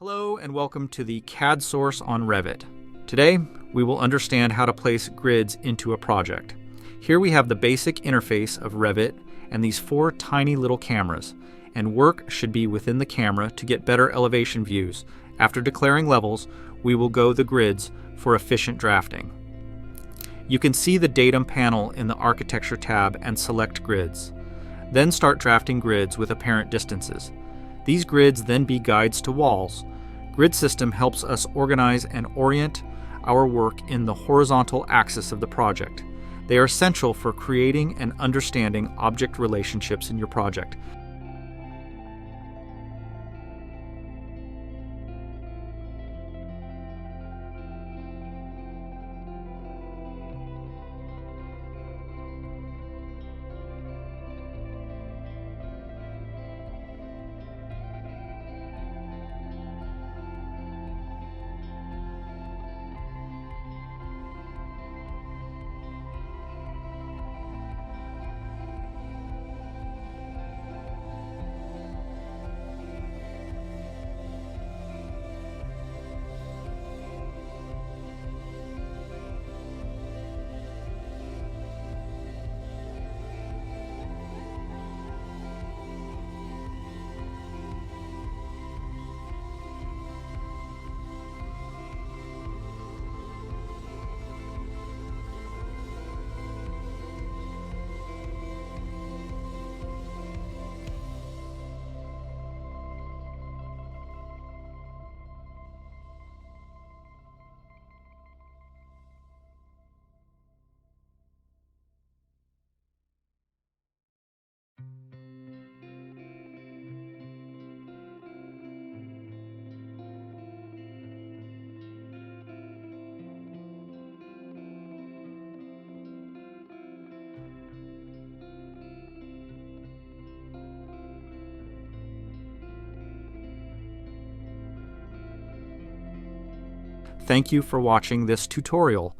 Hello and welcome to the CAD source on Revit. Today, we will understand how to place grids into a project. Here we have the basic interface of Revit and these four tiny little cameras, and work should be within the camera to get better elevation views. After declaring levels, we will go the grids for efficient drafting. You can see the datum panel in the Architecture tab and select grids. Then start drafting grids with apparent distances. These grids then be guides to walls. Grid system helps us organize and orient our work in the horizontal axis of the project. They are essential for creating and understanding object relationships in your project. Thank you for watching this tutorial.